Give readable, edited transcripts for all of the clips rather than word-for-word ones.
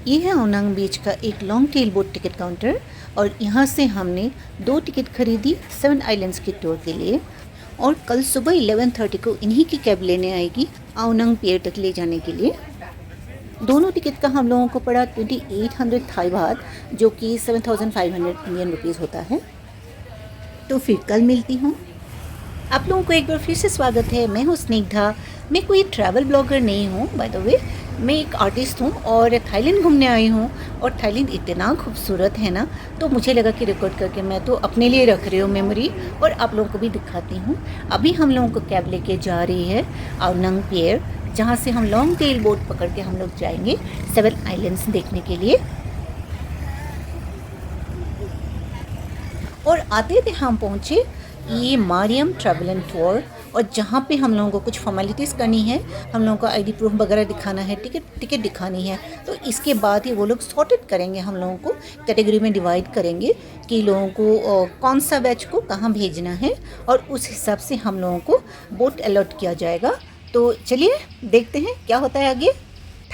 ये है ओनांग बीच का एक long tail boat ticket counter और यहाँ से हमने 2 टिकट खरीदी 7 आइलैंड्स के टूर के लिए और कल सुबह 11:30 को इन्हीं की कैब लेने आएगी आओनंग पियर तक ले जाने के लिए। दोनों टिकट का हम लोगों को पड़ा 2800 थाई बात, जो कि 7500 इंडियन रुपीज़ होता है। तो फिर कल मिलती हूँ। आप लोगों को एक बार फिर से स्वागत है। मैं हूँ स्निग्धा। मैं कोई ट्रैवल ब्लॉगर नहीं हूँ, बाय द वे मैं एक आर्टिस्ट हूँ और थाईलैंड घूमने आई हूँ। और थाईलैंड इतना खूबसूरत है ना, तो मुझे लगा कि रिकॉर्ड करके मैं तो अपने लिए रख रही हूँ मेमोरी, और आप लोगों को भी दिखाती हूँ। अभी हम लोगों को कैब लेके जा रही है आओनंग पियर, जहाँ से हम लॉन्ग टेल बोट पकड़ के हम लोग जाएंगे 7 आइलैंड्स देखने के लिए। और आते थे हम पहुँचे ये मारियम ट्रैवल एंड टूर, और जहाँ पे हम लोगों को कुछ फॉर्मेलिटीज़ करनी है, हम लोगों को आईडी प्रूफ वगैरह दिखाना है, टिकट दिखानी है, तो इसके बाद ही वो लोग सॉर्टेड करेंगे, हम लोगों को कैटेगरी में डिवाइड करेंगे कि लोगों को कौन सा बैच को कहाँ भेजना है, और उस हिसाब से हम लोगों को बोट अलॉट किया जाएगा। तो चलिए देखते हैं क्या होता है आगे।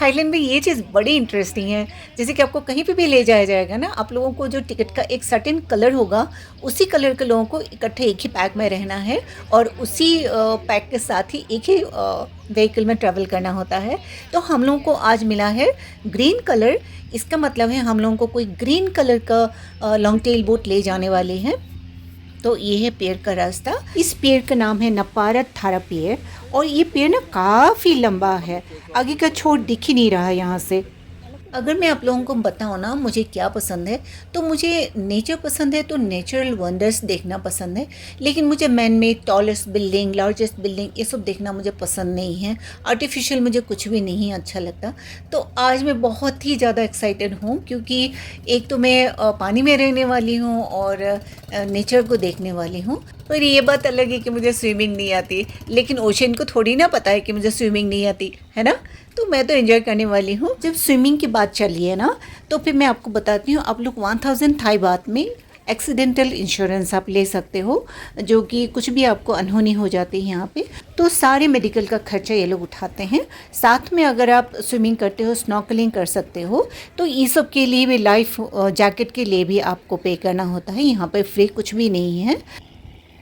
थाईलैंड में ये चीज़ बड़ी इंटरेस्टिंग है, जैसे कि आपको कहीं पे भी ले जाया जाएगा ना, आप लोगों को जो टिकट का एक सर्टेन कलर होगा, उसी कलर के लोगों को इकट्ठे एक ही पैक में रहना है, और उसी पैक के साथ ही एक ही व्हीकल में ट्रैवल करना होता है। तो हम लोगों को आज मिला है ग्रीन कलर। इसका मतलब है हम लोगों को कोई ग्रीन कलर का लॉन्ग टेल बोट ले जाने वाले हैं। तो ये है पेड़ का रास्ता। इस पेड़ का नाम है नपारा थारा पेड़, और ये पेड़ ना काफ़ी लंबा है, आगे का छोर दिख ही नहीं रहा है यहाँ से। अगर मैं आप लोगों को बताऊँ ना मुझे क्या पसंद है, तो मुझे नेचर पसंद है, तो नेचुरल वंडर्स देखना पसंद है। लेकिन मुझे man made tallest building, largest building, ये सब देखना मुझे पसंद नहीं है। आर्टिफिशियल मुझे कुछ भी नहीं अच्छा लगता। तो आज मैं बहुत ही ज़्यादा एक्साइटेड हूँ, क्योंकि एक तो मैं पानी में रहने वाली हूँ और नेचर को देखने वाली हूँ। पर ये बात अलग है कि मुझे स्विमिंग नहीं आती, लेकिन ओशन को थोड़ी ना पता है कि मुझे स्विमिंग नहीं आती है ना। तो मैं तो एंजॉय करने वाली हूँ। जब स्विमिंग की बात चली है ना, तो फिर मैं आपको बताती हूँ, आप लोग 1000 थाई बात में एक्सीडेंटल इंश्योरेंस आप ले सकते हो, जो कि कुछ भी आपको अनहोनी हो जाती है यहाँ पे, तो सारे मेडिकल का खर्चा ये लोग उठाते हैं। साथ में अगर आप स्विमिंग करते हो, स्नॉर्कलिंग कर सकते हो, तो ये सब के लिए भी, लाइफ जैकेट के लिए भी आपको पे करना होता है। यहाँ पे फ्री कुछ भी नहीं है।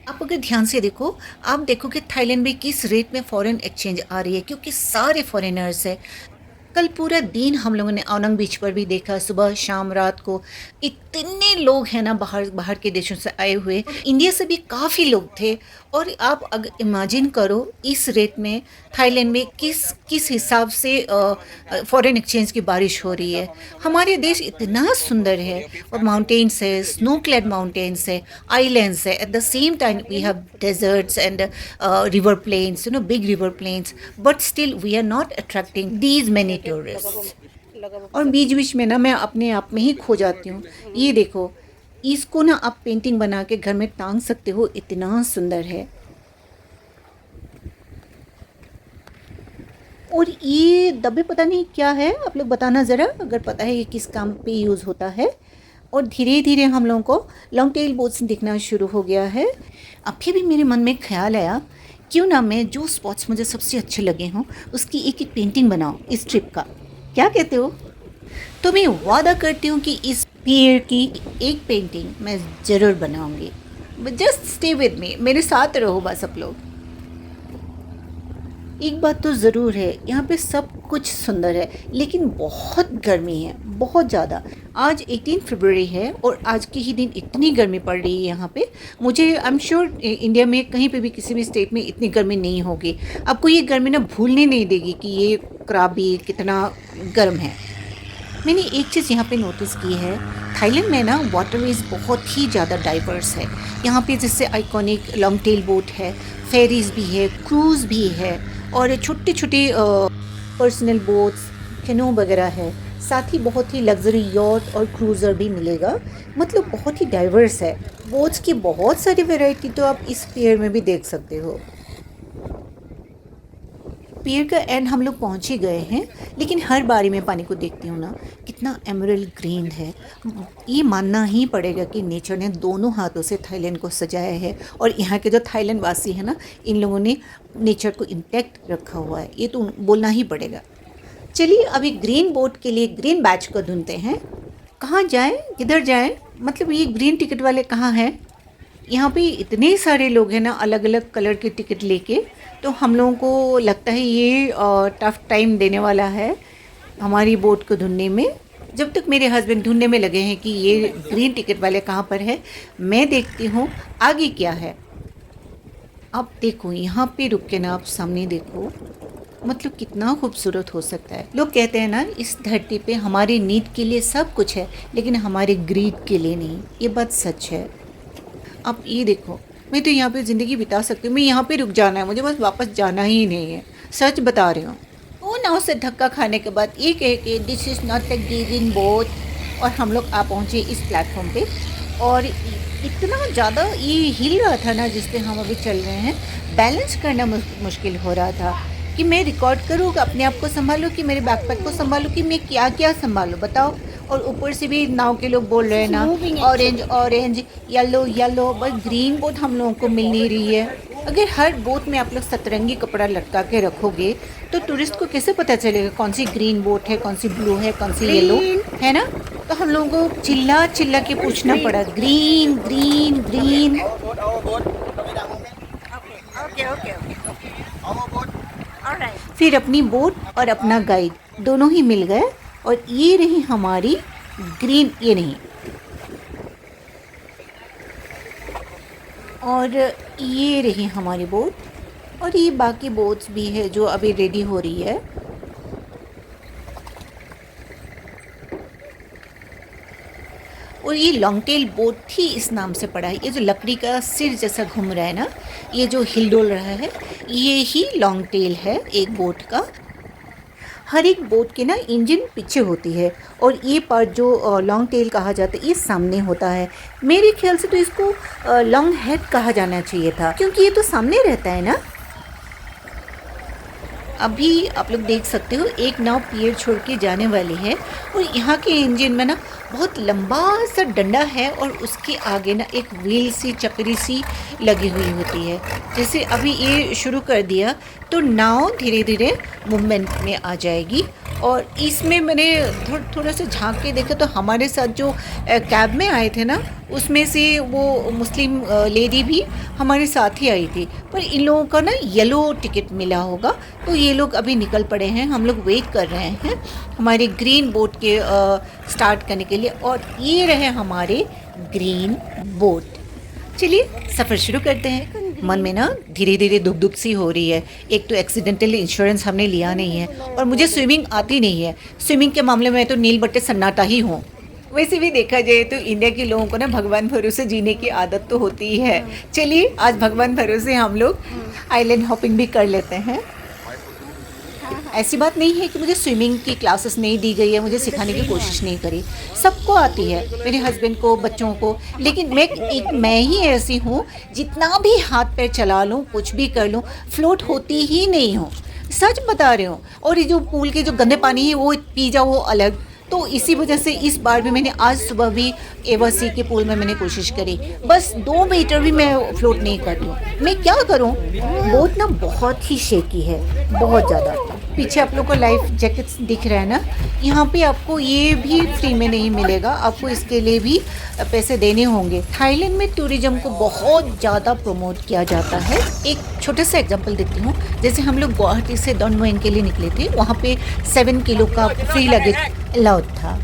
आप अगर ध्यान से देखो, आप देखो कि थाईलैंड में किस रेट में फॉरेन एक्सचेंज आ रही है, क्योंकि सारे फॉरेनर्स हैं। कल पूरा दिन हम लोगों ने आओनंग बीच पर भी देखा, सुबह शाम रात को इतने लोग हैं ना, बाहर के देशों से आए हुए, इंडिया से भी काफ़ी लोग थे। और आप अगर इमेजिन करो इस रेट में थाईलैंड में किस हिसाब से फॉरेन एक्सचेंज की बारिश हो रही है। हमारे देश इतना सुंदर है, और माउंटेन्स है, स्नो क्लैड माउंटेन्स है, आइलैंड्स है, at the same time we have deserts and river plains, big river plains, but still we are not attracting these many tourist. और बीच बीच में ना मैं अपने आप में ही खो जाती हूँ। ये देखो, इसको ना आप पेंटिंग बना के घर में टांग सकते हो, इतना सुंदर है। और ये दबे पता नहीं क्या है, आप लोग बताना ज़रा अगर पता है ये किस काम पे यूज़ होता है। और धीरे धीरे हम लोगों को लॉन्ग टेल बोट्स दिखना शुरू हो गया है। अभी भी मेरे मन में ख्याल आया, क्यों ना मैं जो स्पॉट्स मुझे सबसे अच्छे लगे हों उसकी एक एक पेंटिंग बनाऊँ इस ट्रिप का। क्या कहते हो? तो मैं वादा करती हूँ कि इस पेड़ की एक पेंटिंग मैं ज़रूर बनाऊँगी। जस्ट स्टे विद मी, मेरे साथ रहो बस आप लोग। एक बात तो ज़रूर है, यहाँ पे सब कुछ सुंदर है, लेकिन बहुत गर्मी है, बहुत ज़्यादा। आज 18 फरवरी है और आज के ही दिन इतनी गर्मी पड़ रही है यहाँ पे। मुझे आई एम श्योर इंडिया में कहीं पे भी किसी भी स्टेट में इतनी गर्मी नहीं होगी। आपको ये गर्मी ना भूलने नहीं देगी कि ये कराबी कितना गर्म है। मैंने एक चीज़ यहाँ पे नोटिस की है, थाईलैंड में ना वाटरवेज बहुत ही ज़्यादा डाइवर्स है। यहाँ पे जैसे आइकॉनिक लॉन्ग टेल बोट है, फेरीज भी है, क्रूज़ भी है, और छोटे छोटे पर्सनल बोट्स, कैनो वगैरह है। साथ ही बहुत ही लग्जरी यॉट और क्रूज़र भी मिलेगा। मतलब बहुत ही डाइवर्स है। बोट्स की बहुत सारी वैरायटी तो आप इस पियर में भी देख सकते हो। पियर का एंड हम लोग पहुंच ही गए हैं, लेकिन हर बारी में पानी को देखती हूँ ना, कितना एमरल्ड ग्रीन है। ये मानना ही पड़ेगा कि नेचर ने दोनों हाथों से थाईलैंड को सजाया है, और यहाँ के जो थाईलैंड वासी हैं ना, इन लोगों ने नेचर को इंटैक्ट रखा हुआ है, ये तो बोलना ही पड़ेगा। चलिए अभी ग्रीन बोट के लिए ग्रीन बैच को ढूंढते हैं। कहाँ जाएं, किधर जाएं, मतलब ये ग्रीन टिकट वाले कहाँ हैं? यहाँ पे इतने सारे लोग हैं ना अलग अलग कलर के टिकट लेके, तो हम लोगों को लगता है ये टफ टाइम देने वाला है हमारी बोट को ढूंढने में। जब तक मेरे हस्बैंड ढूंढने में लगे हैं कि ये ग्रीन टिकट वाले कहाँ पर है, मैं देखती हूँ आगे क्या है। आप देखो यहाँ पे रुक के ना आप सामने देखो, मतलब कितना खूबसूरत हो सकता है। लोग कहते हैं ना इस धरती पे हमारी नीड के लिए सब कुछ है लेकिन हमारे ग्रीड के लिए नहीं, ये बात सच है। आप ये देखो, मैं तो यहाँ पे ज़िंदगी बिता सकती हूँ, मैं यहाँ पे रुक जाना है, मुझे बस वापस जाना ही नहीं है, सच बता रही हूँ। वो नाव से धक्का खाने के बाद ये कह के this is not a green boat, और हम लोग आ पहुँचे इस प्लेटफॉर्म पे। और इतना ज़्यादा ये हिल रहा था ना जिस पे हम अभी चल रहे हैं, बैलेंस करना मुश्किल हो रहा था कि मैं रिकॉर्ड करूँ, अपने आप को संभालूँ, कि मेरे बैकपैक को संभालूँ, कि मैं क्या क्या संभालूँ बताओ। और ऊपर से भी नाव के लोग बोल रहे हैं ना ऑरेंज ऑरेंज, येलो येलो, बस ग्रीन बोट हम लोगों को मिल नहीं रही है। अगर हर बोट में आप लोग सतरंगी कपड़ा लटका के रखोगे तो टूरिस्ट को कैसे पता चलेगा कौन सी ग्रीन बोट है, कौन सी ब्लू है, कौन सी येलो है ना। तो हम लोगों को चिल्ला चिल्ला के पूछना पड़ा ग्रीन ग्रीन ग्रीन। फिर अपनी बोट और अपना गाइड दोनों ही मिल गए और ये रही हमारी ग्रीन, ये नहीं, और ये रही हमारी बोट, और ये बाकी बोट्स भी है जो अभी रेडी हो रही है। और ये लॉन्ग टेल बोट ही इस नाम से पड़ा है। ये जो लकड़ी का सिर जैसा घूम रहा है ना, ये जो हिल डोल रहा है, ये ही लॉन्ग टेल है एक बोट का। हर एक बोट के ना इंजन पीछे होती है और ये पार्ट जो लॉन्ग टेल कहा जाता है ये सामने होता है। मेरे ख्याल से तो इसको लॉन्ग हेड कहा जाना चाहिए था क्योंकि ये तो सामने रहता है ना। अभी आप लोग देख सकते हो एक नाव पियर छोड़ के जाने वाली है और यहाँ के इंजन में ना बहुत लंबा सा डंडा है और उसके आगे ना एक व्हील सी चक्री सी लगी हुई होती है। जैसे अभी ये शुरू कर दिया तो नाव धीरे धीरे मूवमेंट में आ जाएगी। और इसमें मैंने थोड़ा सा झांक के देखा तो हमारे साथ जो कैब में आए थे ना उसमें से वो मुस्लिम लेडी भी हमारे साथ ही आई थी, पर इन लोगों का ना येलो टिकट मिला होगा तो ये लोग अभी निकल पड़े हैं। हम लोग वेट कर रहे हैं हमारे ग्रीन बोट के स्टार्ट करने के लिए, और ये रहे हमारे ग्रीन बोट। चलिए सफ़र शुरू करते हैं। मन में ना धीरे धीरे दुख दुख सी हो रही है। एक तो एक्सीडेंटल इंश्योरेंस हमने लिया नहीं है और मुझे स्विमिंग आती नहीं है। स्विमिंग के मामले में तो नील बट्टे सन्नाटा ही हूँ। वैसे भी देखा जाए तो इंडिया के लोगों को ना भगवान भरोसे जीने की आदत तो होती ही है। चलिए आज भगवान भरोसे हम लोग आइलैंड हॉपिंग भी कर लेते हैं। ऐसी बात नहीं है कि मुझे स्विमिंग की क्लासेस नहीं दी गई है, मुझे सिखाने की कोशिश नहीं करी। सबको आती है, मेरे हस्बैंड को, बच्चों को, लेकिन मैं ही ऐसी हूँ जितना भी हाथ पैर चला लूँ, कुछ भी कर लूँ, फ्लोट होती ही नहीं हूँ, सच बता रही हूँ। और ये जो पूल के जो गंदे पानी है वो पी जाओ वो अलग। तो इसी वजह से इस बार भी मैंने आज सुबह भी एवा सी के पूल में मैंने कोशिश करी, बस 2 मीटर भी मैं फ्लोट नहीं करती हूँ। मैं क्या करूँ, बोट ना बहुत ही शेकी है, बहुत ज़्यादा। पीछे आप लोग को लाइफ जैकेट्स दिख रहा है ना, यहाँ पे आपको ये भी फ्री में नहीं मिलेगा, आपको इसके लिए भी पैसे देने होंगे। थाईलैंड में टूरिज्म को बहुत ज़्यादा प्रमोट किया जाता है। एक छोटा सा एग्जांपल देती हूँ, जैसे हम लोग गुवाहाटी से डॉन मुएन के लिए निकले थे, वहाँ पे 7 किलो का फ्री लगेज अलाउड था,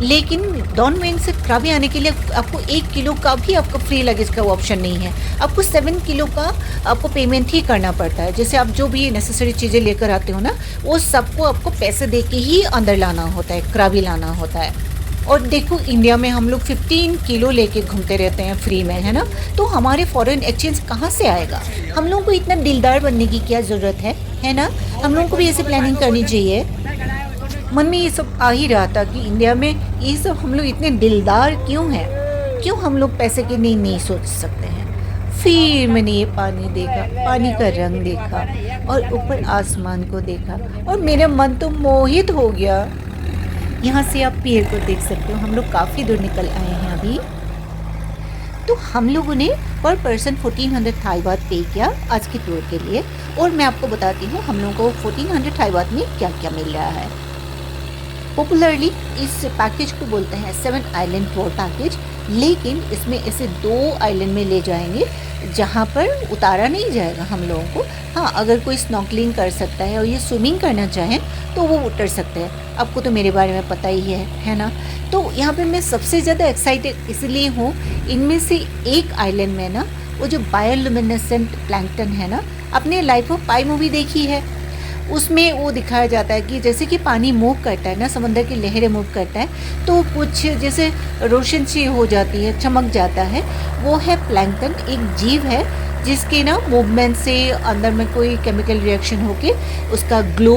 लेकिन डॉन मुएन से क्राबी आने के लिए आपको 1 किलो का भी आपका फ्री लगेज का ऑप्शन नहीं है, आपको 7 किलो का आपको पेमेंट ही करना पड़ता है। जैसे आप जो भी नेसेसरी चीज़ें लेकर आते हो ना, वो सबको आपको पैसे दे के ही अंदर लाना होता है, क्राबी लाना होता है। और देखो इंडिया में हम लोग 15 किलो लेके घूमते रहते हैं फ्री में, है ना, तो हमारे फॉरेन एक्सचेंज कहाँ से आएगा। हम लोगों को इतना दिलदार बनने की क्या ज़रूरत है ना। हम लोगों को भी ऐसे प्लानिंग करनी चाहिए। मन में ये सब आ ही रहा था कि इंडिया में ये सब हम लोग इतने दिलदार क्यों हैं, क्यों हम लोग पैसे के लिए नहीं सोच सकते हैं। फिर मैंने ये पानी देखा, पानी का रंग देखा और ऊपर आसमान को देखा और मेरा मन तो मोहित हो गया। यहाँ से आप पियर को देख सकते हो, हम लोग काफ़ी दूर निकल आए हैं अभी। तो हम लोगों ने पर पर्सन 1400 थाई बात पे किया आज के टूर के लिए। और मैं आपको बताती हूँ हम लोगों को 1400 थाई बात में क्या क्या मिल रहा है। पॉपुलरली इस पैकेज को बोलते हैं 7 आइलैंड टूर पैकेज, लेकिन इसमें ऐसे 2 आइलैंड में ले जाएंगे जहाँ पर उतारा नहीं जाएगा हम लोगों को। हाँ, अगर कोई स्नॉर्कलिंग कर सकता है और ये स्विमिंग करना चाहें तो वो उतर सकते हैं। आपको तो मेरे बारे में पता ही है ना। तो यहाँ पे मैं सबसे ज़्यादा एक्साइटेड इसलिए हूँ, इनमें से एक आइलैंड में ना वो जो बायोलुमिनेसेंट प्लैंकटन है ना, आपने लाइफ ऑफ पाई मूवी देखी है, उसमें वो दिखाया जाता है कि जैसे कि पानी मूव करता है ना, समंदर की लहरें मूव करता है तो कुछ जैसे रोशन सी हो जाती है, चमक जाता है, वो है प्लैंकटन। एक जीव है जिसके ना मूवमेंट से अंदर में कोई केमिकल रिएक्शन होके उसका ग्लो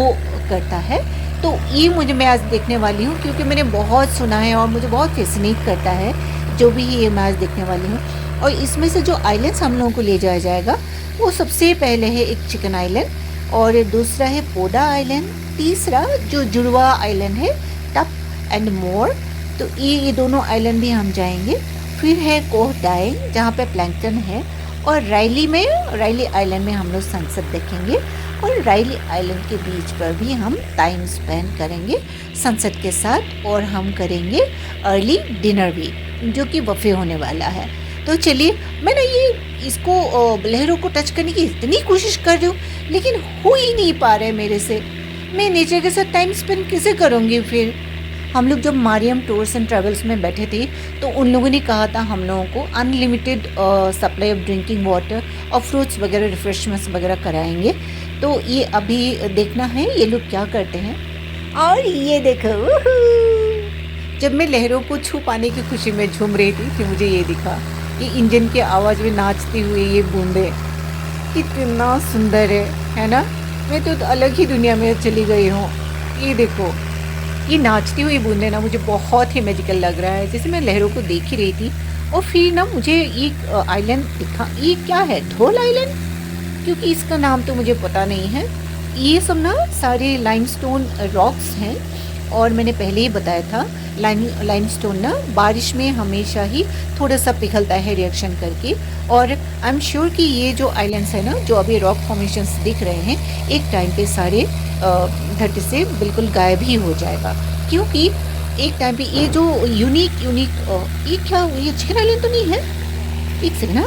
करता है। तो ये मैं आज देखने वाली हूँ, क्योंकि मैंने बहुत सुना है और मुझे बहुत फैसिनेट करता है जो भी ये मैं आज देखने वाली हूँ। और इसमें से जो आइलैंड्स हम लोगों को ले जाया जाएगा वो सबसे पहले है एक चिकन आइलैंड, और दूसरा है पोडा आइलैंड, तीसरा जो जुड़वा आइलैंड है टप एंड मोर। तो ये दोनों आइलैंड भी हम जाएंगे। फिर है कोह डाइंग जहाँ पे प्लैंकटन है, और राइली आइलैंड में हम लोग सनसेट देखेंगे, और राइली आइलैंड के बीच पर भी हम टाइम स्पेंड करेंगे सनसेट के साथ, और हम करेंगे अर्ली डिनर भी जो कि बफे होने वाला है। तो चलिए, मैं ना ये इसको लहरों को टच करने की इतनी कोशिश कर रही हूँ लेकिन हो ही नहीं पा रहा है मेरे से। मैं नेचर के साथ टाइम स्पेंड कैसे करूँगी फिर। हम लोग जब मारियम टूर्स एंड ट्रैवल्स में बैठे थे तो उन लोगों ने कहा था हम लोगों को unlimited supply of drinking water और फ्रूट्स वगैरह रिफ्रेशमेंट्स वगैरह कराएंगे। तो ये अभी देखना है ये लोग क्या करते हैं। और ये देखो, जब मैं लहरों को छू पाने की खुशी में झूम रही थी फिर मुझे ये दिखा, ये इंजन की आवाज़ में नाचती हुई ये बूंदे कितना सुंदर है ना। मैं तो अलग ही दुनिया में चली गई हूँ। ये देखो, ये नाचती हुई बूंदे ना मुझे बहुत ही मैजिकल लग रहा है, जैसे मैं लहरों को देख ही रही थी। और फिर ना मुझे एक आइलैंड दिखा, ये क्या है, ढोल आइलैंड, क्योंकि इसका नाम तो मुझे पता नहीं है। ये सब ना सारे लाइमस्टोन रॉक्स हैं, और मैंने पहले ही बताया था लाइमस्टोन ना बारिश में हमेशा ही थोड़ा सा पिघलता है रिएक्शन करके। और आई एम श्योर कि ये जो आइलैंड्स है ना, जो अभी रॉक फॉर्मेशंस दिख रहे हैं, एक टाइम पे सारे धरती से बिल्कुल गायब ही हो जाएगा, क्योंकि एक टाइम पे ये जो यूनिक ये क्या, ये चिकन आइलैंड तो नहीं है? एक सेकंड ना,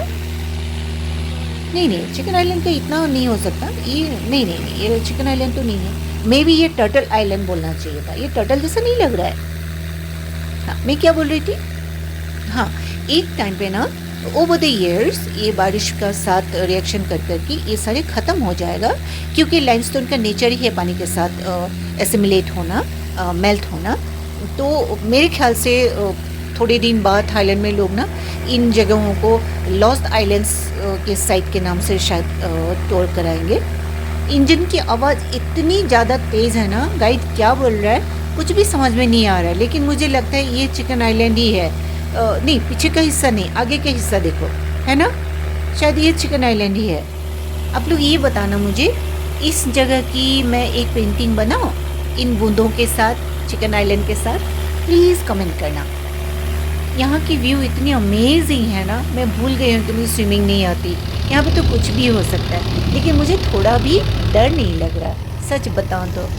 नहीं, चिकन आइलैंड का इतना नहीं हो सकता। ये नहीं, ये चिकन आइलैंड तो नहीं है। मे बी ये टर्टल आइलैंड बोलना चाहिए था, ये टर्टल जैसा नहीं लग रहा है। हाँ, मैं क्या बोल रही थी, हाँ, एक टाइम पे ना ओवर द ईयर्स ये बारिश का साथ रिएक्शन कर करके ये सारे ख़त्म हो जाएगा, क्योंकि लाइमस्टोन का नेचर ही है पानी के साथ एसिमिलेट होना, मेल्ट होना। तो मेरे ख्याल से थोड़े दिन बाद थाईलैंड में लोग ना इन जगहों को लॉस्ट आइलैंड्स के साइट के नाम से शायद टूर कराएंगे। इंजन की आवाज़ इतनी ज़्यादा तेज़ है ना, गाइड क्या बोल रहा है कुछ भी समझ में नहीं आ रहा है, लेकिन मुझे लगता है ये चिकन आइलैंड ही है। नहीं, पीछे का हिस्सा नहीं, आगे का हिस्सा देखो, है ना, शायद ये चिकन आइलैंड ही है। आप लोग ये बताना मुझे, इस जगह की मैं एक पेंटिंग बनाऊँ इन बूंदों के साथ, चिकन आइलैंड के साथ, प्लीज़ कमेंट करना। यहाँ की व्यू इतनी अमेजिंग है ना, मैं भूल गई हूँ कि मुझे स्विमिंग नहीं आती। यहाँ पे तो कुछ भी हो सकता है, लेकिन मुझे थोड़ा भी डर नहीं लग रहा, सच बताऊँ तो।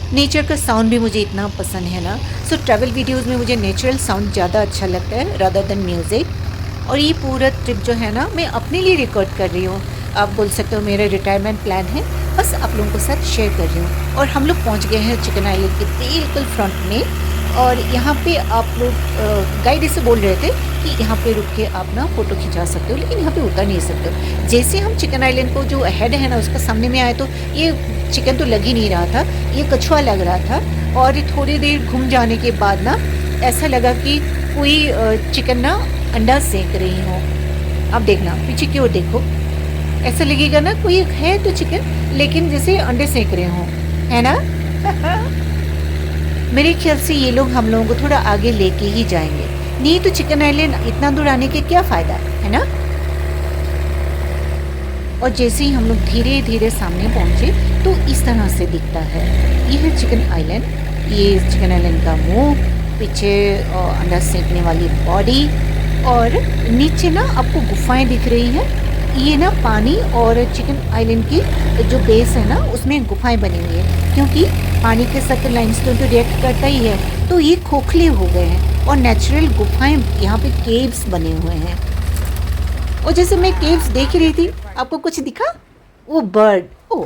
नेचर का साउंड भी मुझे इतना पसंद है ना, सो ट्रैवल वीडियोस में मुझे नेचुरल साउंड ज़्यादा अच्छा लगता है रादर देन म्यूज़िक। और ये पूरा ट्रिप जो है ना, मैं अपने लिए रिकॉर्ड कर रही हूँ, आप बोल सकते हो मेरा रिटायरमेंट प्लान है, बस आप लोगों के साथ शेयर कर रही हूँ। और हम लोग पहुँच गए हैं चिकन आइलैंड के बिल्कुल फ्रंट में, और यहाँ पे आप लोग गाइड ऐसे बोल रहे थे कि यहाँ पे रुक के आप ना फ़ोटो खिंचा सकते हो, लेकिन यहाँ पे उतर नहीं सकते हो। जैसे हम चिकन आइलैंड को जो हेड है ना उसका सामने में आए तो ये चिकन तो लग ही नहीं रहा था, ये कछुआ लग रहा था। और थोड़ी देर घूम जाने के बाद ना ऐसा लगा कि कोई चिकन ना अंडा सेक रही हो। आप देखना पीछे की ओर देखो, ऐसा लगेगा ना कोई है तो चिकन, लेकिन जैसे अंडे सेक रहे हों, है ना। मेरे ख्याल से ये लोग हम लोगों को थोड़ा आगे लेके ही जाएंगे, नहीं तो चिकन आइलैंड इतना दूर आने के क्या फ़ायदा है ना। और जैसे ही हम लोग धीरे धीरे सामने पहुँचे तो इस तरह से दिखता है, ये है चिकन आइलैंड। ये चिकन आइलैंड का मुंह, पीछे अंडा सेकने वाली बॉडी, और नीचे ना आपको गुफाएं दिख रही हैं। ये ना पानी और चिकन आइलैंड की जो बेस है ना उसमें गुफाएं बनी हुई है, क्योंकि पानी के साथ लाइमस्टोन तो रिएक्ट करता ही है, तो ये खोखले हो गए हैं और नेचुरल गुफाएं यहाँ पे केव्स बने हुए हैं। और जैसे मैं केव्स देख रही थी, आपको कुछ दिखा? वो बर्ड, ओ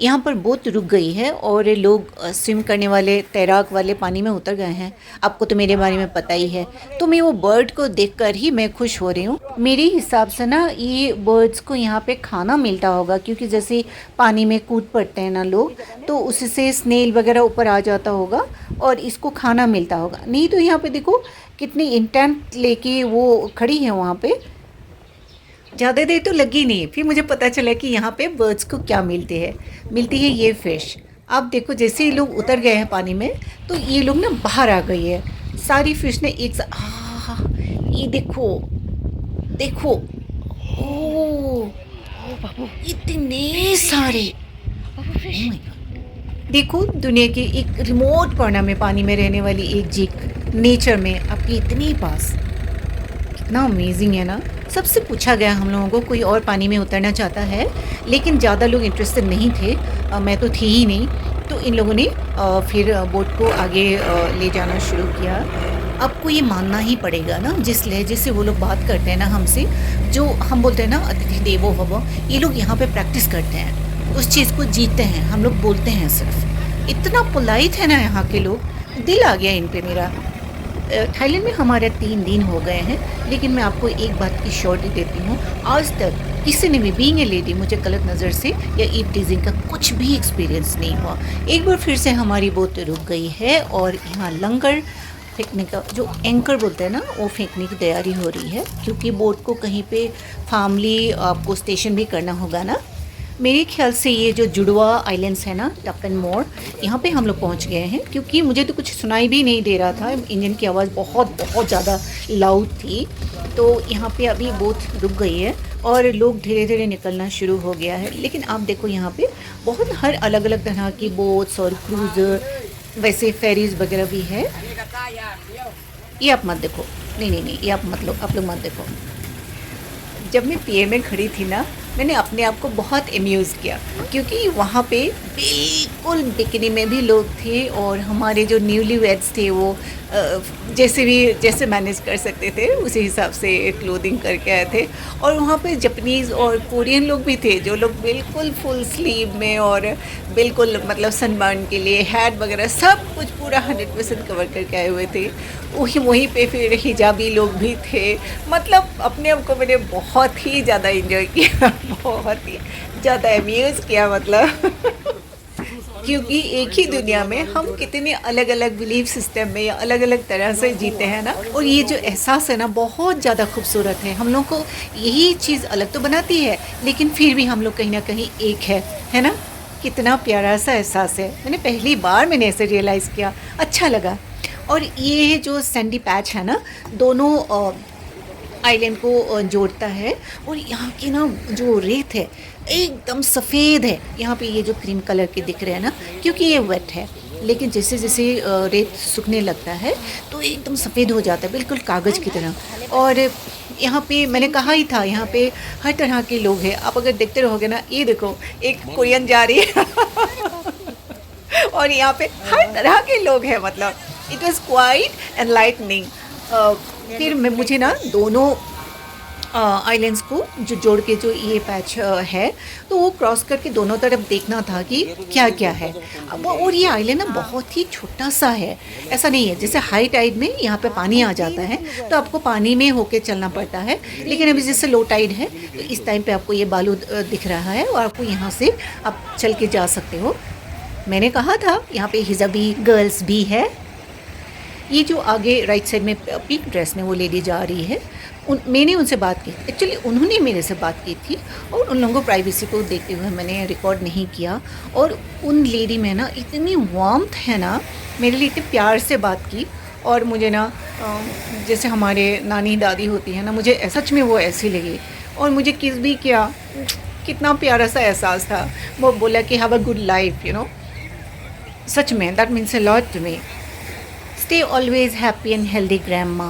यहाँ पर बोट रुक गई है और लोग स्विम करने वाले, तैराक वाले पानी में उतर गए हैं। आपको तो मेरे बारे में पता ही है, तो मैं वो बर्ड को देखकर ही मैं खुश हो रही हूँ। मेरे हिसाब से ना ये बर्ड्स को यहाँ पे खाना मिलता होगा, क्योंकि जैसे पानी में कूद पड़ते हैं ना लोग, तो उससे स्नेल वगैरह ऊपर आ जाता होगा और इसको खाना मिलता होगा। नहीं तो यहाँ पे देखो कितनी इंटेंट लेके वो खड़ी है वहाँ पे। ज़्यादा देर तो लगी नहीं, फिर मुझे पता चला कि यहाँ पे बर्ड्स को क्या मिलती है ये फ़िश। आप देखो जैसे ही लोग उतर गए हैं पानी में, तो ये लोग ना बाहर आ गई है सारी फ़िश ने एक साथ। ये देखो देखो, ओ इतने सारे, Oh my God। देखो दुनिया के एक रिमोट कॉर्नर में पानी में रहने वाली एक जीव नेचर में आपके इतने पास, कितना अमेजिंग है ना। सबसे पूछा गया हम लोगों को कोई और पानी में उतरना चाहता है, लेकिन ज़्यादा लोग इंटरेस्टेड नहीं थे। मैं तो थी ही नहीं, तो इन लोगों ने फिर बोट को आगे ले जाना शुरू किया। आपको ये मानना ही पड़ेगा ना, जिस लहजे से वो लोग बात करते हैं ना हमसे, जो हम बोलते हैं ना अतिथि देवो भव, ये लोग यहाँ पे प्रैक्टिस करते हैं, उस चीज़ को जीतते हैं। हम लोग बोलते हैं सिर्फ, इतना पोलाइट है ना यहाँ के लोग, दिल आ गया इन पे मेरा। थाईलैंड में हमारे 3 दिन हो गए हैं, लेकिन मैं आपको एक बात की श्योरिटी देती हूँ, आज तक किसी ने भी बीइंग ए लेडी मुझे गलत नज़र से या ईव टीजिंग का कुछ भी एक्सपीरियंस नहीं हुआ। एक बार फिर से हमारी बोट रुक गई है और यहाँ लंगर फेंकने का, जो एंकर बोलते हैं ना, वो फेंकने की तैयारी हो रही है, क्योंकि बोट को कहीं पे फार्मली आपको स्टेशन भी करना होगा ना। मेरे ख्याल से ये जो जुड़वा आइलैंड्स है ना, टक एंड मोर, यहाँ पे हम लोग पहुँच गए हैं, क्योंकि मुझे तो कुछ सुनाई भी नहीं दे रहा था, इंजन की आवाज़ बहुत ज़्यादा लाउड थी। तो यहाँ पे अभी बोट रुक गई है और लोग धीरे धीरे निकलना शुरू हो गया है। लेकिन आप देखो यहाँ पे बहुत हर अलग अलग तरह की बोट्स और क्रूज़र, वैसे फेरीज वगैरह भी है। ये आप मत देखो, नहीं, ये आप लोग मत देखो। जब मैं पिए में खड़ी थी ना, मैंने अपने आप को बहुत एम्यूज़ किया, क्योंकि वहाँ पे बिल्कुल बिकनी में भी लोग थे और हमारे जो न्यूली वेड्स थे वो जैसे मैनेज कर सकते थे उसी हिसाब से क्लोथिंग करके आए थे। और वहाँ पे जापानीज़ और कोरियन लोग भी थे, जो लोग बिल्कुल फुल स्लीव में और बिल्कुल मतलब सनबर्न के लिए हैट वगैरह सब कुछ पूरा 100% कवर करके आए हुए थे। वहीं पे फिर हिजाबी लोग भी थे। मतलब अपने आप को मैंने बहुत ही ज़्यादा इंजॉय किया, बहुत ही ज़्यादा अम्यूज़ किया, मतलब क्योंकि एक ही दुनिया में हम कितने अलग अलग बिलीफ सिस्टम में या अलग अलग तरह से जीते हैं ना। और ये जो एहसास है ना, बहुत ज़्यादा खूबसूरत है। हम लोग को यही चीज़ अलग तो बनाती है, लेकिन फिर भी हम लोग कहीं ना कहीं एक है ना। कितना प्यारा सा एहसास है। पहली बार ऐसे रियलाइज़ किया, अच्छा लगा। और ये जो सैंडी पैच है ना, दोनों आइलैंड को जोड़ता है। और यहाँ की ना जो रेत है एकदम सफ़ेद है। यहाँ पे ये जो क्रीम कलर के दिख रहे हैं ना, क्योंकि ये वेट है, लेकिन जैसे जैसे रेत सूखने लगता है तो एकदम सफ़ेद हो जाता है, बिल्कुल कागज़ की तरह। और यहाँ पे मैंने कहा ही था, यहाँ पे हर तरह के लोग हैं। आप अगर देखते रहोगे ना, ये देखो एक कोरियन जा रही है और यहाँ पे हर तरह के लोग हैं। मतलब इट वॉज़ क्वाइट एनलाइटनिंग। फिर मुझे ना दोनों आइलैंड्स को जो जोड़ के जो ये पैच है, तो वो क्रॉस करके दोनों तरफ देखना था कि क्या क्या है। और ये आइलैंड ना बहुत ही छोटा सा है, ऐसा नहीं है जैसे हाई टाइड में यहाँ पे पानी आ जाता है तो आपको पानी में होके चलना पड़ता है। लेकिन अभी जैसे लो टाइड है तो इस टाइम पे आपको ये बालू दिख रहा है और आपको यहाँ से आप चल के जा सकते हो। मैंने कहा था यहाँ पे हिजाबी गर्ल्स भी है। ये जो आगे राइट साइड में पिंक ड्रेस में वो लेडी जा रही है, मैंने उनसे बात की। एक्चुअली उन्होंने मेरे से बात की थी और उन लोगों को प्राइवेसी को देखते हुए मैंने रिकॉर्ड नहीं किया। और उन लेडी में ना इतनी वार्मथ है ना, मेरे लिए इतने प्यार से बात की। और मुझे ना जैसे हमारे नानी दादी होती है ना, मुझे सच में वो ऐसी लगी। और मुझे किस भी किया, कितना प्यारा सा एहसास था। वो बोला कि have a good life, you know. सच में that means a lot to me. Stay always happy and healthy, grandma.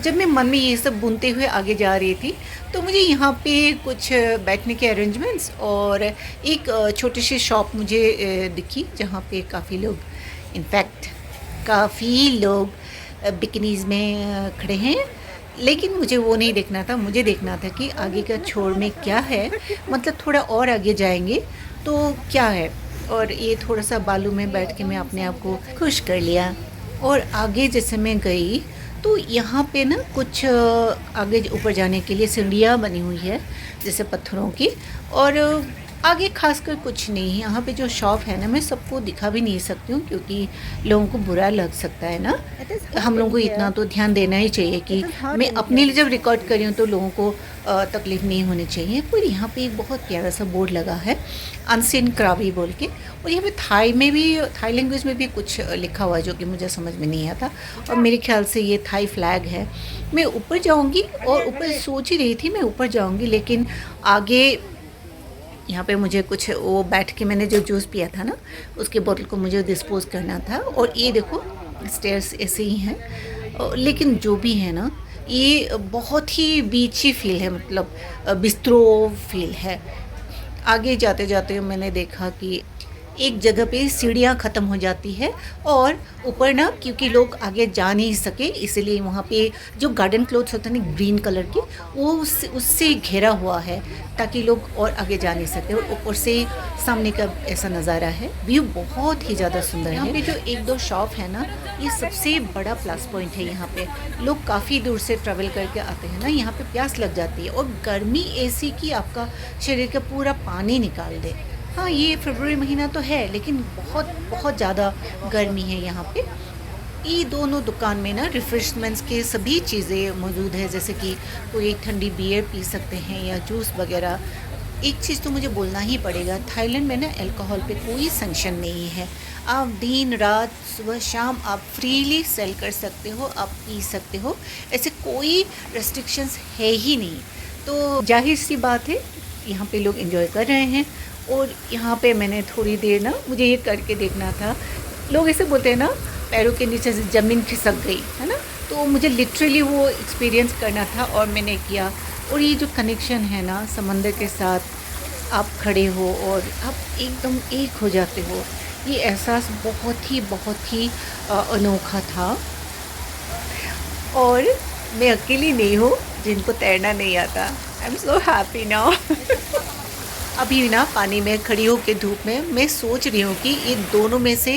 जब मैं मन में ये सब बुनते हुए आगे जा रही थी, तो मुझे यहाँ पे कुछ बैठने के अरेंजमेंट्स और एक छोटी सी शॉप मुझे दिखी, जहाँ पे काफ़ी लोग, इनफैक्ट काफ़ी लोग बिकिनीज़ में खड़े हैं। लेकिन मुझे वो नहीं देखना था, मुझे देखना था कि आगे का छोर में क्या है, मतलब थोड़ा और आगे जाएंगे तो क्या है। और ये थोड़ा सा बालू में बैठ के मैं अपने आप को खुश कर लिया। और आगे जैसे मैं गई तो यहाँ पे ना कुछ आगे ऊपर जाने के लिए सीढ़ियाँ बनी हुई है, जैसे पत्थरों की। और आगे खासकर कुछ नहीं है। यहाँ पे जो शॉप है ना, मैं सबको दिखा भी नहीं सकती हूँ क्योंकि लोगों को बुरा लग सकता है ना। हम लोगों को इतना तो ध्यान देना ही चाहिए कि मैं अपने लिए जब रिकॉर्ड कर रही हूँ तो लोगों को तकलीफ़ नहीं होनी चाहिए। पर यहाँ पे एक बहुत प्यारा सा बोर्ड लगा है, अनसीन क्राबी बोल के। और यहाँ पे थाई लैंग्वेज में भी कुछ लिखा हुआ है जो कि मुझे समझ में नहीं आता। और मेरे ख्याल से ये थाई फ्लैग है। मैं ऊपर जाऊँगी और ऊपर सोच ही रही थी मैं ऊपर जाऊँगी, लेकिन आगे यहाँ पे मुझे कुछ वो बैठ के मैंने जो जूस पिया था ना, उसके बोतल को मुझे डिस्पोज़ करना था। और ये देखो स्टेयर्स ऐसे ही हैं, लेकिन जो भी है ना, ये बहुत ही बीची फील है, मतलब बिस्ट्रो फील है। आगे जाते जाते मैंने देखा कि एक जगह पे सीढ़ियाँ ख़त्म हो जाती है और ऊपर ना, क्योंकि लोग आगे जा नहीं सके इसलिए वहाँ पे जो गार्डन क्लोथ्स होते हैं ना ग्रीन कलर के, वो उससे घिरा हुआ है ताकि लोग और आगे जा नहीं सके। और ऊपर से सामने का ऐसा नज़ारा है, व्यू बहुत ही ज़्यादा सुंदर है। यहाँ पे जो एक दो शॉप है ना, ये सबसे बड़ा प्लस पॉइंट है। यहाँ पे लोग काफ़ी दूर से ट्रैवल करके आते हैं ना, यहाँ पे प्यास लग जाती है और गर्मी ऐसी कि आपका शरीर का पूरा पानी निकाल दे। हाँ, ये फरवरी महीना तो है, लेकिन बहुत बहुत ज़्यादा गर्मी है यहाँ पे। ये दोनों दुकान में ना रिफ्रेशमेंट्स के सभी चीज़ें मौजूद है, जैसे कि कोई ठंडी बियर पी सकते हैं या जूस वगैरह। एक चीज़ तो मुझे बोलना ही पड़ेगा, थाईलैंड में ना अल्कोहल पे कोई सेंक्शन नहीं है। आप दिन रात सुबह शाम आप फ्रीली सेल कर सकते हो, आप पी सकते हो, ऐसे कोई रेस्ट्रिक्शंस है ही नहीं। तो जाहिर सी बात है यहाँ पे लोग एंजॉय कर रहे हैं। और यहाँ पे मैंने थोड़ी देर ना, मुझे ये करके देखना था। लोग ऐसे बोलते हैं ना, पैरों के नीचे से ज़मीन खिसक गई है ना, तो मुझे लिटरली वो एक्सपीरियंस करना था और मैंने किया। और ये जो कनेक्शन है ना समंदर के साथ, आप खड़े हो और आप एकदम एक हो जाते हो, ये एहसास बहुत ही अनोखा था। और मैं अकेली नहीं हूँ जिनको तैरना नहीं आता। I am so happy now. अभी ना पानी में खड़ी हो के धूप में मैं सोच रही हूँ कि ये दोनों में से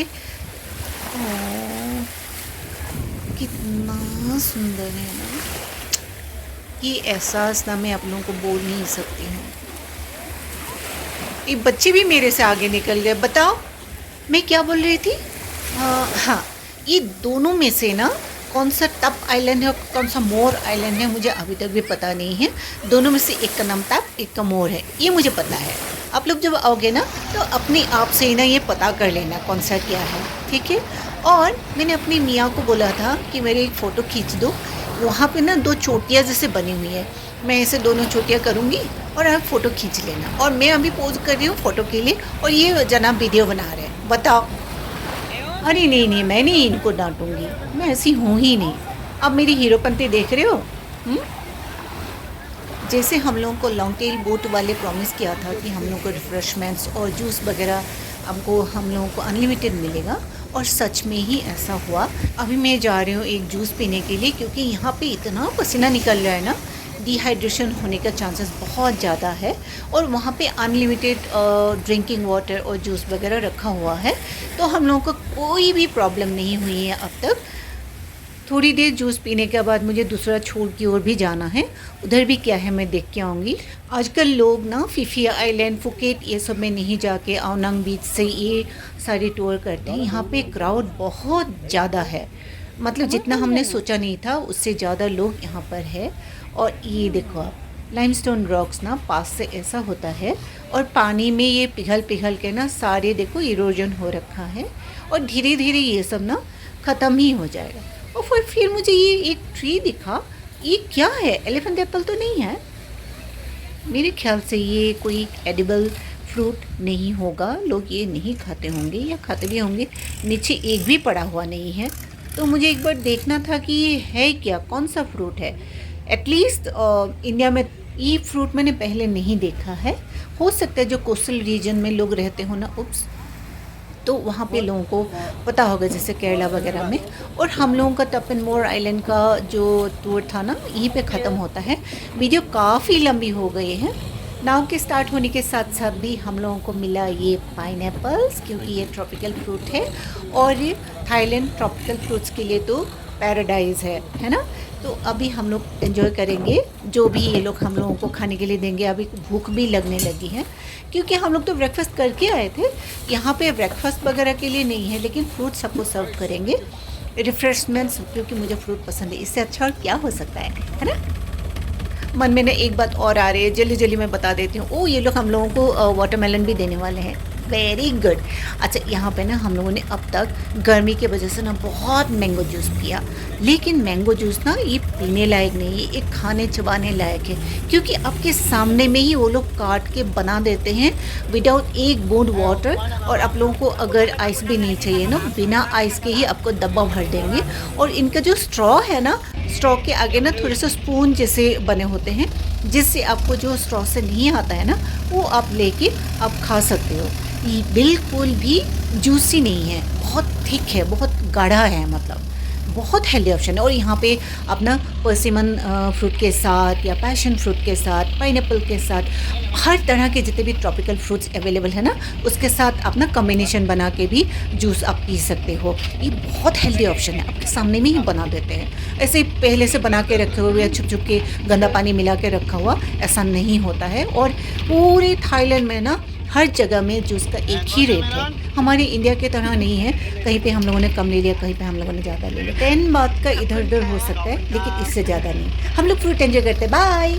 कितना सुंदर है ना, ये एहसास ना मैं आप लोगों को बोल नहीं सकती हूँ। ये बच्चे भी मेरे से आगे निकल गए। बताओ मैं क्या बोल रही थी? हाँ, ये दोनों में से ना कौन सा टप आइलैंड है और कौन सा मोर आइलैंड है, मुझे अभी तक भी पता नहीं है। दोनों में से एक का नाम टप, एक का मोर है, ये मुझे पता है। आप लोग जब आओगे ना तो अपने आप से ही ना ये पता कर लेना कौन सा क्या है, ठीक है। और मैंने अपनी मियाँ को बोला था कि मेरी एक फ़ोटो खींच दो। वहाँ पे ना दो चोटियाँ जैसे बनी हुई है, मैं ऐसे दोनों चोटियाँ करूँगी और आप फ़ोटो खींच लेना। और मैं अभी पोज कर रही हूँ फ़ोटो के लिए और ये जनाब वीडियो बना रहे हैं। बताओ। अरे नहीं, मैं नहीं इनको डांटूंगी, मैं ऐसी हूँ ही नहीं। अब मेरी हीरोपंती देख रहे हो? जैसे हम लोगों को लॉन्ग टेल बोट वाले प्रॉमिस किया था कि हम लोगों को रिफ्रेशमेंट्स और जूस वगैरह हम लोगों को अनलिमिटेड मिलेगा, और सच में ही ऐसा हुआ। अभी मैं जा रही हूँ एक जूस पीने के लिए, क्योंकि यहाँ पे इतना पसीना निकल रहा है ना, डिहाइड्रेशन होने का चांसेस बहुत ज़्यादा है। और वहाँ पे अनलिमिटेड ड्रिंकिंग वाटर और जूस वगैरह रखा हुआ है, तो हम लोगों को कोई भी प्रॉब्लम नहीं हुई है अब तक। थोड़ी देर जूस पीने के बाद मुझे दूसरा छोर की ओर भी जाना है, उधर भी क्या है मैं देख के आऊँगी। आजकल लोग ना फिफिया आइलैंड, फुकेट ये सब में नहीं जाके आवनंग बीच से ये सारे टूर करते हैं। यहाँ पे क्राउड बहुत ज़्यादा है, मतलब जितना हमने सोचा नहीं था उससे ज़्यादा लोग यहाँ पर है। और ये देखो आप, लाइमस्टोन रॉक्स ना पास से ऐसा होता है और पानी में ये पिघल के ना सारे देखो इरोजन हो रखा है, और धीरे धीरे ये सब ना ख़त्म ही हो जाएगा। और फिर मुझे ये एक ट्री दिखा, ये क्या है? एलिफेंट एप्पल तो नहीं है मेरे ख्याल से, ये कोई एडिबल फ्रूट नहीं होगा, लोग ये नहीं खाते होंगे या खाते भी होंगे। नीचे एक भी पड़ा हुआ नहीं है। तो मुझे एक बार देखना था कि ये है क्या, कौन सा फ्रूट है। एटलीस्ट इंडिया में ये फ्रूट मैंने पहले नहीं देखा है। हो सकता है जो कोस्टल रीजन में लोग रहते हो ना, उप्स, तो वहाँ पे लोगों को पता होगा, जैसे केरला वगैरह में। और हम लोगों का टप्पनमोर आइलैंड का जो टूर था ना, यहीं पे ख़त्म होता है। वीडियो काफ़ी लंबी हो गई है। नाव के स्टार्ट होने के साथ साथ भी हम लोगों को मिला ये पाइनएप्पल्स, क्योंकि ये ट्रॉपिकल फ्रूट है और ये थाईलैंड ट्रॉपिकल फ्रूट्स के लिए तो पैराडाइज है ना। तो अभी हम लोग एंजॉय करेंगे जो भी ये लोग हम लोगों को खाने के लिए देंगे। अभी भूख भी लगने लगी है, क्योंकि हम लोग तो ब्रेकफास्ट करके आए थे। यहाँ पे ब्रेकफास्ट वगैरह के लिए नहीं है, लेकिन फ्रूट सबको सर्व करेंगे, रिफ्रेशमेंट्स, क्योंकि मुझे फ्रूट पसंद है। इससे अच्छा और क्या हो सकता है ना। मन में ना एक बात और आ रही है, जल्दी जल्दी मैं बता देती हूँ। ओ, ये लोग हम लोगों को वाटरमेलन भी देने वाले हैं। Very good. अच्छा, यहाँ पे ना हम लोगों ने अब तक गर्मी की वजह से ना बहुत मैंगो जूस पिया, लेकिन मैंगो जूस ना ये पीने लायक नहीं है, ये खाने चबाने लायक है, क्योंकि आपके सामने में ही वो लोग काट के बना देते हैं विदाउट एक बूंद वाटर। और आप लोगों को अगर आइस भी नहीं चाहिए ना, बिना आइस के ही आपको डब्बा भर देंगे। और इनका जो स्ट्रॉ है ना, स्ट्रॉ के आगे ना थोड़े से स्पून जैसे बने होते हैं, जिससे आपको जो स्ट्रॉ से नहीं आता है ना, वो आप लेके आप खा सकते हो। ये बिल्कुल भी जूसी नहीं है, बहुत थिक है, बहुत गाढ़ा है, मतलब बहुत हेल्दी ऑप्शन है। और यहाँ पे अपना पर्सिमन फ्रूट के साथ या पैशन फ्रूट के साथ, पाइनएप्पल के साथ, हर तरह के जितने भी ट्रॉपिकल फ्रूट्स अवेलेबल है ना, उसके साथ अपना कॉम्बिनेशन बना के भी जूस आप पी सकते हो। ये बहुत हेल्दी ऑप्शन है, आपके सामने में ही बना देते हैं। ऐसे पहले से बना के रखे हुए या छुप छुप के गंदा पानी मिला के रखा हुआ, ऐसा नहीं होता है। और पूरे थाईलैंड में ना हर जगह में जूस का एक ही रेट है, हमारे इंडिया की तरह नहीं है, कहीं पे हम लोगों ने कम ले लिया, कहीं पे हम लोगों ने ज़्यादा ले लिया। 10 बात का इधर उधर हो सकता है, लेकिन इससे ज़्यादा नहीं। हम लोग फ्रूट एंजॉय करते हैं। बाय।